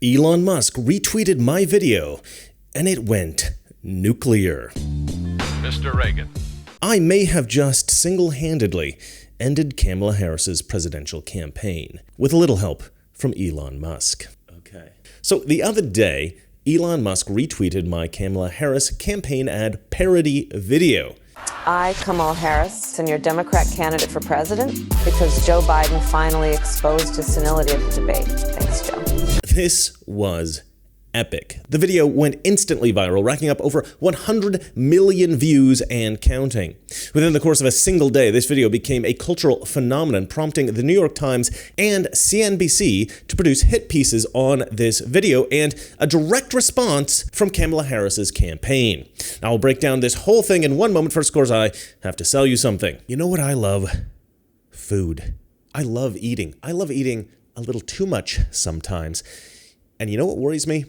Elon Musk retweeted my video, and it went nuclear. Mr. Reagan. I may have just single-handedly ended Kamala Harris's presidential campaign, with a little help from Elon Musk. Okay. So the other day, Elon Musk retweeted my Kamala Harris campaign ad parody video. I, Kamala Harris, am your Democrat candidate for president because Joe Biden finally exposed his senility at the debate. Thanks, Joe. This was epic. The video went instantly viral, racking up over 100 million views and counting. Within the course of a single day, this video became a cultural phenomenon, prompting the New York Times and CNBC to produce hit pieces on this video and a direct response from Kamala Harris's campaign. Now, I'll break down this whole thing in one moment. First, of course, I have to sell you something. You know what I love? Food. I love eating. I love eating a little too much sometimes. And you know what worries me?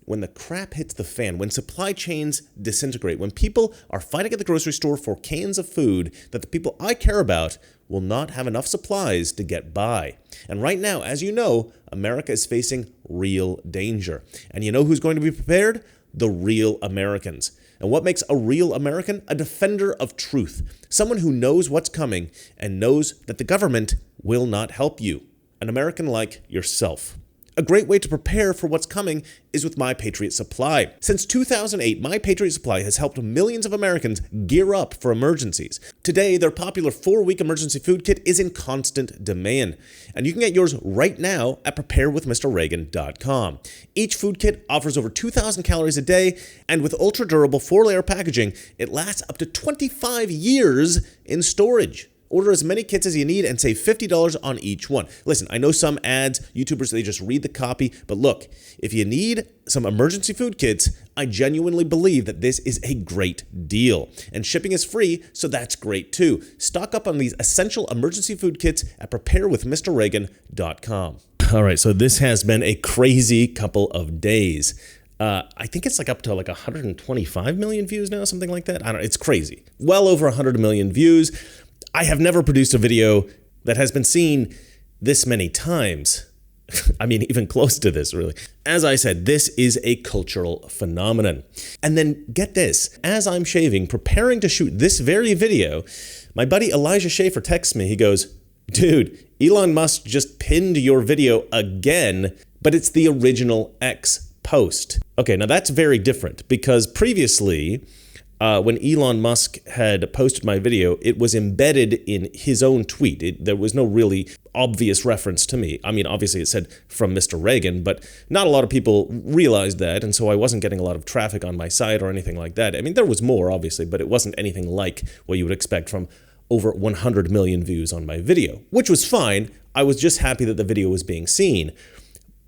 When the crap hits the fan, when supply chains disintegrate, when people are fighting at the grocery store for cans of food that the people I care about will not have enough supplies to get by. And right now, as you know, America is facing real danger. And you know who's going to be prepared? The real Americans. And what makes a real American? A defender of truth. Someone who knows what's coming and knows that the government will not help you. An American like yourself. A great way to prepare for what's coming is with My Patriot Supply. Since 2008, My Patriot Supply has helped millions of Americans gear up for emergencies. Today, their popular 4-week emergency food kit is in constant demand, and you can get yours right now at preparewithmrreagan.com. Each food kit offers over 2,000 calories a day, and with ultra-durable 4-layer packaging, it lasts up to 25 years in storage. Order as many kits as you need and save $50 on each one. Listen, I know some ads, YouTubers, they just read the copy, but look, if you need some emergency food kits, I genuinely believe that this is a great deal. And shipping is free, so that's great too. Stock up on these essential emergency food kits at preparewithmrreagan.com. All right, so this has been a crazy couple of days. I think it's up to 125 million views now, something like that. I don't know, it's crazy. Well over 100 million views. I have never produced a video that has been seen this many times. I mean, even close to this, really. As I said, this is a cultural phenomenon. And then get this, as I'm shaving, preparing to shoot this very video, my buddy Elijah Schaefer texts me. He goes, dude, Elon Musk just pinned your video again, but it's the original X post. Okay, now that's very different because previously, when Elon Musk had posted my video, it was embedded in his own tweet. There was no really obvious reference to me. I mean, obviously it said from Mr. Reagan, but not a lot of people realized that, and so I wasn't getting a lot of traffic on my site or anything like that. I mean, there was more, obviously, but it wasn't anything like what you would expect from over 100 million views on my video, which was fine. I was just happy that the video was being seen.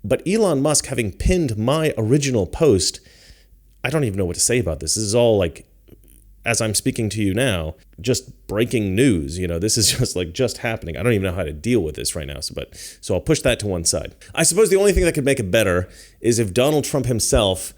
But Elon Musk having pinned my original post, I don't even know what to say about this. This is all as I'm speaking to you now, just breaking news. You know, this is just happening. I don't even know how to deal with this right now. So I'll push that to one side. I suppose the only thing that could make it better is if Donald Trump himself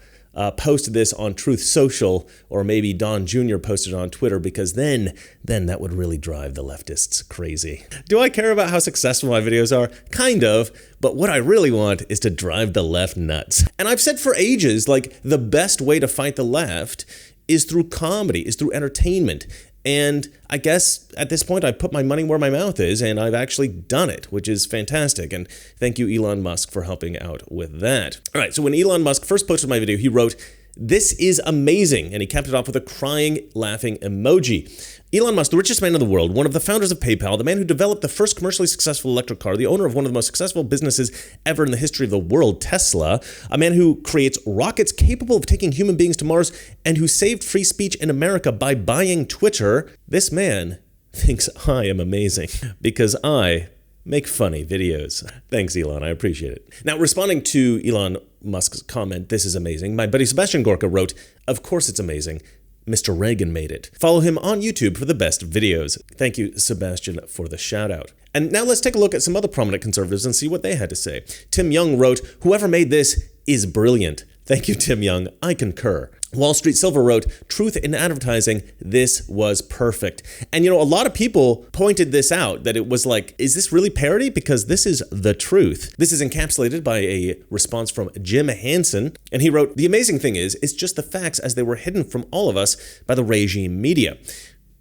posted this on Truth Social, or maybe Don Jr. posted it on Twitter, because then that would really drive the leftists crazy. Do I care about how successful my videos are? Kind of, but what I really want is to drive the left nuts. And I've said for ages, the best way to fight the left is through comedy, is through entertainment. And I guess at this point I've put my money where my mouth is, and I've actually done it, which is fantastic. And thank you, Elon Musk, for helping out with that. All right, so when Elon Musk first posted my video, he wrote, "This is amazing," and he capped it off with a crying, laughing emoji. Elon Musk, the richest man in the world, one of the founders of PayPal, the man who developed the first commercially successful electric car, the owner of one of the most successful businesses ever in the history of the world, Tesla, a man who creates rockets capable of taking human beings to Mars, and who saved free speech in America by buying Twitter. This man thinks I am amazing because I make funny videos. Thanks, Elon. I appreciate it. Now, responding to Elon Musk's comment, "This is amazing," my buddy Sebastian Gorka wrote, "Of course it's amazing. Mr. Reagan made it." Follow him on YouTube for the best videos. Thank you, Sebastian, for the shout out. And now let's take a look at some other prominent conservatives and see what they had to say. Tim Young wrote, "Whoever made this is brilliant." Thank you, Tim Young. I concur. Wall Street Silver wrote, "Truth in advertising, this was perfect." And a lot of people pointed this out, that it was like, is this really parody? Because this is the truth. This is encapsulated by a response from Jim Hansen, and he wrote, "The amazing thing is, it's just the facts as they were hidden from all of us by the regime media."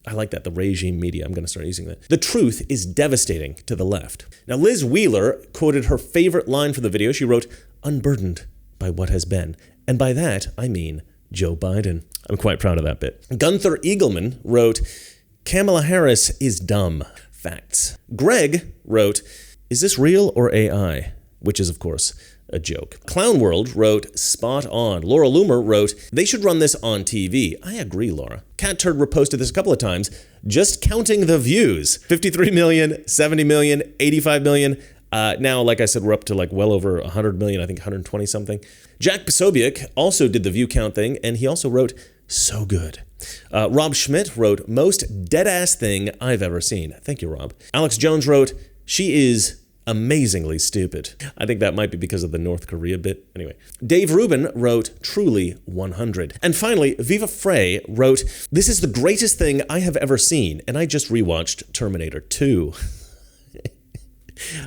I like that, the regime media. I'm going to start using that. "The truth is devastating to the left." Now, Liz Wheeler quoted her favorite line from the video. She wrote, "Unburdened by what has been." And by that, I mean Joe Biden. I'm quite proud of that bit. Gunther Eagleman wrote, "Kamala Harris is dumb. Facts." Greg wrote, "Is this real or AI?" Which is, of course, a joke. Clown World wrote, "Spot on." Laura Loomer wrote, "They should run this on TV." I agree, Laura. Cat Turd reposted this a couple of times, just counting the views. 53 million, 70 million, 85 million. Now, like I said, we're up to well over 100 million, I think 120 something. Jack Posobiec also did the view count thing, and he also wrote, "So good." Rob Schmidt wrote, "Most dead-ass thing I've ever seen." Thank you, Rob. Alex Jones wrote, "She is amazingly stupid." I think that might be because of the North Korea bit. Anyway, Dave Rubin wrote, "Truly 100." And finally, Viva Frey wrote, "This is the greatest thing I have ever seen, and I just rewatched Terminator 2.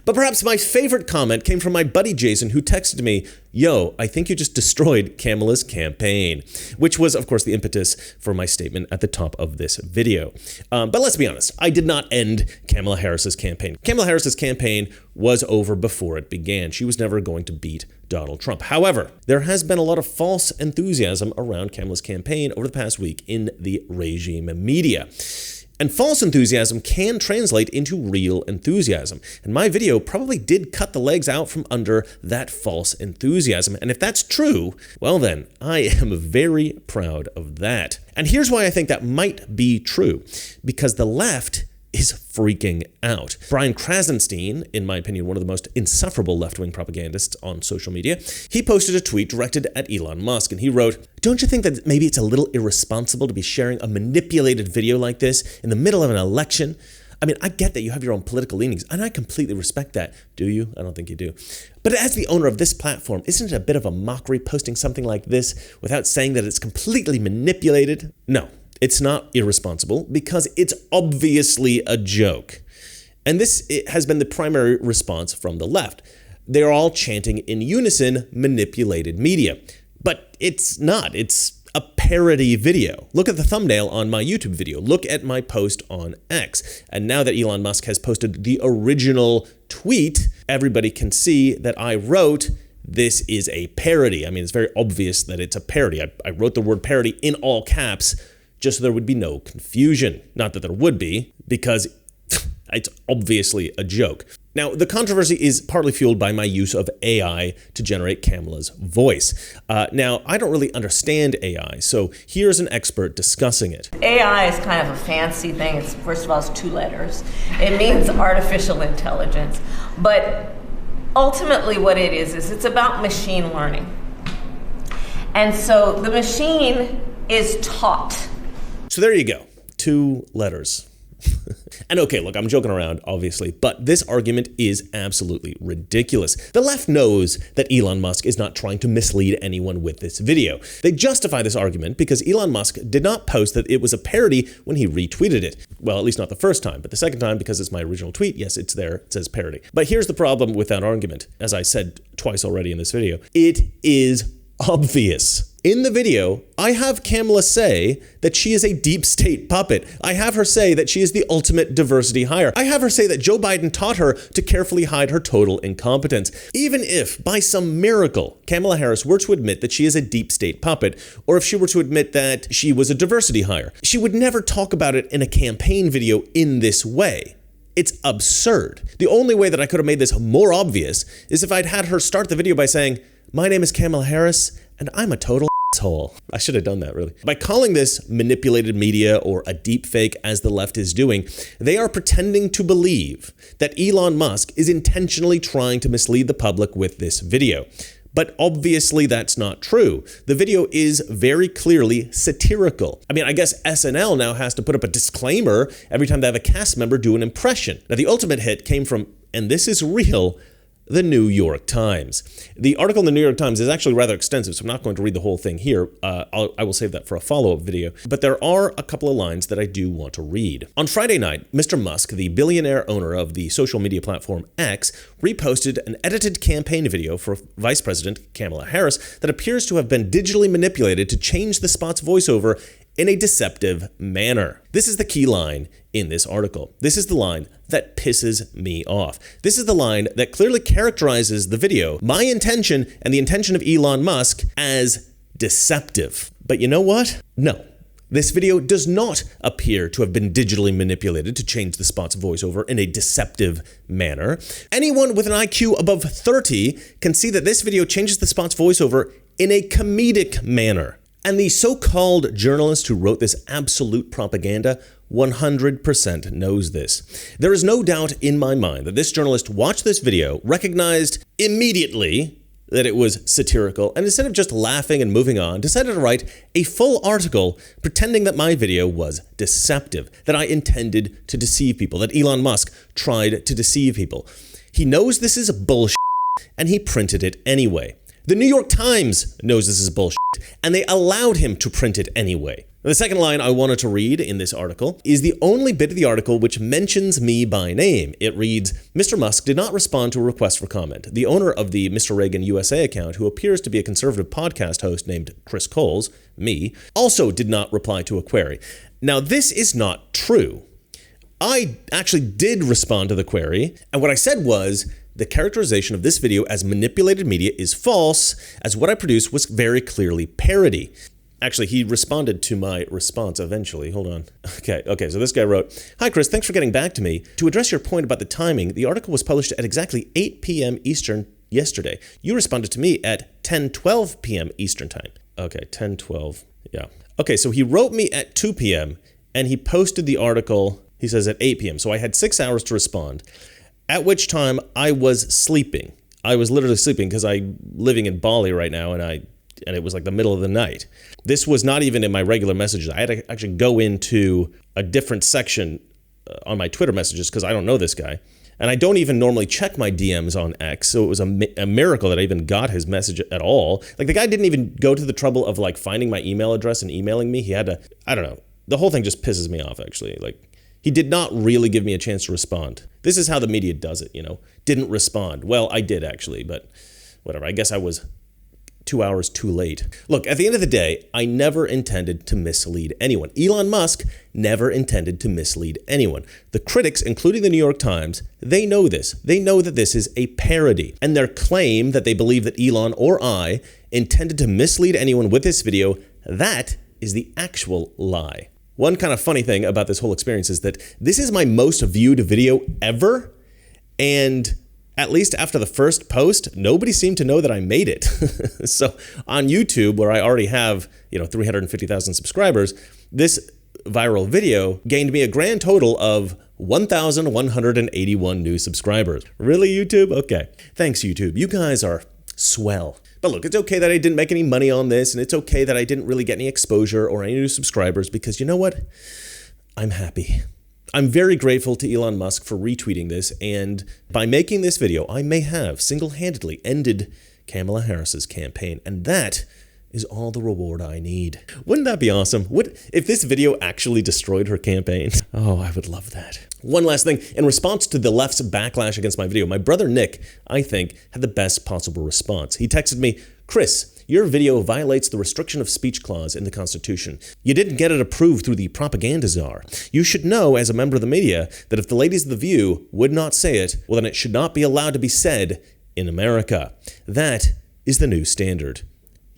But perhaps my favorite comment came from my buddy Jason, who texted me, "Yo, I think you just destroyed Kamala's campaign," which was, of course, the impetus for my statement at the top of this video. But let's be honest, I did not end Kamala Harris's campaign. Kamala Harris's campaign was over before it began. She was never going to beat Donald Trump. However, there has been a lot of false enthusiasm around Kamala's campaign over the past week in the regime media. And false enthusiasm can translate into real enthusiasm. And my video probably did cut the legs out from under that false enthusiasm. And if that's true, well then, I am very proud of that. And here's why I think that might be true. Because the left is freaking out. Brian Krasenstein, in my opinion, one of the most insufferable left-wing propagandists on social media, he posted a tweet directed at Elon Musk, and he wrote, "Don't you think that maybe it's a little irresponsible to be sharing a manipulated video like this in the middle of an election? I mean, I get that you have your own political leanings, and I completely respect that. Do you? I don't think you do. But as the owner of this platform, isn't it a bit of a mockery posting something like this without saying that it's completely manipulated?" No. It's not irresponsible because it's obviously a joke. And this has been the primary response from the left. They're all chanting in unison, "manipulated media." But it's not. It's a parody video. Look at the thumbnail on my YouTube video. Look at my post on X. And now that Elon Musk has posted the original tweet, everybody can see that I wrote, "This is a parody." I mean, it's very obvious that it's a parody. I wrote the word parody in all caps, just so there would be no confusion. Not that there would be, because it's obviously a joke. Now, the controversy is partly fueled by my use of AI to generate Kamala's voice. Now, I don't really understand AI, so here's an expert discussing it. AI is kind of a fancy thing. It's, first of all, it's 2 letters. It means artificial intelligence. But ultimately what it is it's about machine learning. And so the machine is taught. So there you go, 2 letters. And okay, look, I'm joking around, obviously, but this argument is absolutely ridiculous. The left knows that Elon Musk is not trying to mislead anyone with this video. They justify this argument because Elon Musk did not post that it was a parody when he retweeted it. Well, at least not the first time, but the second time, because it's my original tweet, yes, it's there, it says parody. But here's the problem with that argument, as I said twice already in this video. It is obvious. In the video, I have Kamala say that she is a deep state puppet. I have her say that she is the ultimate diversity hire. I have her say that Joe Biden taught her to carefully hide her total incompetence. Even if, by some miracle, Kamala Harris were to admit that she is a deep state puppet, or if she were to admit that she was a diversity hire, she would never talk about it in a campaign video in this way. It's absurd. The only way that I could have made this more obvious is if I'd had her start the video by saying, "My name is Kamala Harris, and I'm a total asshole." I should have done that, really. By calling this manipulated media or a deep fake, as the left is doing, they are pretending to believe that Elon Musk is intentionally trying to mislead the public with this video. But obviously that's not true. The video is very clearly satirical. I mean, I guess SNL now has to put up a disclaimer every time they have a cast member do an impression. Now, the ultimate hit came from, and this is real, the New York Times. The article in the New York Times is actually rather extensive, so I'm not going to read the whole thing here. I will save that for a follow-up video. But there are a couple of lines that I do want to read. On Friday night, Mr. Musk, the billionaire owner of the social media platform X, reposted an edited campaign video for Vice President Kamala Harris that appears to have been digitally manipulated to change the spot's voiceover in a deceptive manner. This is the key line in this article. This is the line that pisses me off. This is the line that clearly characterizes the video, my intention and the intention of Elon Musk, as deceptive. But you know what? No. This video does not appear to have been digitally manipulated to change the spot's voiceover in a deceptive manner. Anyone with an IQ above 30 can see that this video changes the spot's voiceover in a comedic manner. And the so-called journalist who wrote this absolute propaganda 100% knows this. There is no doubt in my mind that this journalist watched this video, recognized immediately that it was satirical, and instead of just laughing and moving on, decided to write a full article pretending that my video was deceptive, that I intended to deceive people, that Elon Musk tried to deceive people. He knows this is bullshit, and he printed it anyway. The New York Times knows this is bullshit, and they allowed him to print it anyway. The second line I wanted to read in this article is the only bit of the article which mentions me by name. It reads, Mr. Musk did not respond to a request for comment. The owner of the Mr. Reagan USA account, who appears to be a conservative podcast host named Chris Coles, me, also did not reply to a query. Now, this is not true. I actually did respond to the query, and what I said was, the characterization of this video as manipulated media is false, as what I produced was very clearly parody. Actually, he responded to my response eventually. Hold on. Okay, so this guy wrote, Hi Chris, thanks for getting back to me. To address your point about the timing, the article was published at exactly 8 p.m. Eastern yesterday. You responded to me at 10:12 p.m. Eastern time. Okay, 10:12, yeah. Okay, so he wrote me at 2 p.m. and he posted the article, he says, at 8 p.m. So I had 6 hours to respond. At which time I was sleeping. I was literally sleeping because I'm living in Bali right now, and it was like the middle of the night. This was not even in my regular messages. I had to actually go into a different section on my Twitter messages because I don't know this guy. And I don't even normally check my DMs on X, so it was a miracle that I even got his message at all. Like, the guy didn't even go to the trouble of like finding my email address and emailing me. He had to, I don't know. The whole thing just pisses me off, actually. Like, he did not really give me a chance to respond. This is how the media does it, Didn't respond. Well, I did actually, but whatever. I guess I was 2 hours too late. Look, at the end of the day, I never intended to mislead anyone. Elon Musk never intended to mislead anyone. The critics, including the New York Times, they know this. They know that this is a parody. And their claim that they believe that Elon or I intended to mislead anyone with this video, that is the actual lie. One kind of funny thing about this whole experience is that this is my most viewed video ever, and at least after the first post, nobody seemed to know that I made it. So on YouTube, where I already have 350,000 subscribers, this viral video gained me a grand total of 1,181 new subscribers. Really, YouTube? Okay. Thanks, YouTube. You guys are swell. But look, it's okay that I didn't make any money on this, and it's okay that I didn't really get any exposure or any new subscribers, because you know what? I'm happy. I'm very grateful to Elon Musk for retweeting this, and by making this video, I may have single-handedly ended Kamala Harris's campaign, and that is all the reward I need. Wouldn't that be awesome? If this video actually destroyed her campaign? Oh, I would love that. One last thing, in response to the left's backlash against my video, my brother Nick, I think, had the best possible response. He texted me, Chris, your video violates the restriction of speech clause in the Constitution. You didn't get it approved through the propaganda czar. You should know, as a member of the media, that if the ladies of The View would not say it, well, then it should not be allowed to be said in America. That is the new standard.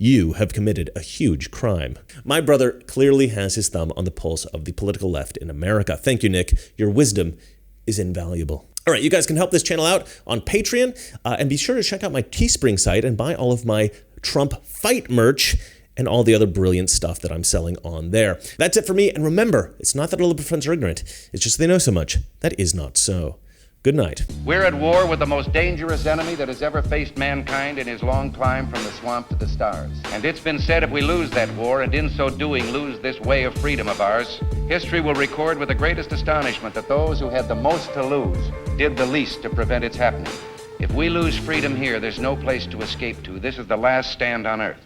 You have committed a huge crime. My brother clearly has his thumb on the pulse of the political left in America. Thank you, Nick. Your wisdom is invaluable. All right, you guys can help this channel out on Patreon, and be sure to check out my Teespring site and buy all of my Trump fight merch and all the other brilliant stuff that I'm selling on there. That's it for me, and remember, it's not that all liberal friends are ignorant. It's just they know so much. That is not so. Good night. We're at war with the most dangerous enemy that has ever faced mankind in his long climb from the swamp to the stars. And it's been said if we lose that war, and in so doing lose this way of freedom of ours, history will record with the greatest astonishment that those who had the most to lose did the least to prevent its happening. If we lose freedom here, there's no place to escape to. This is the last stand on Earth.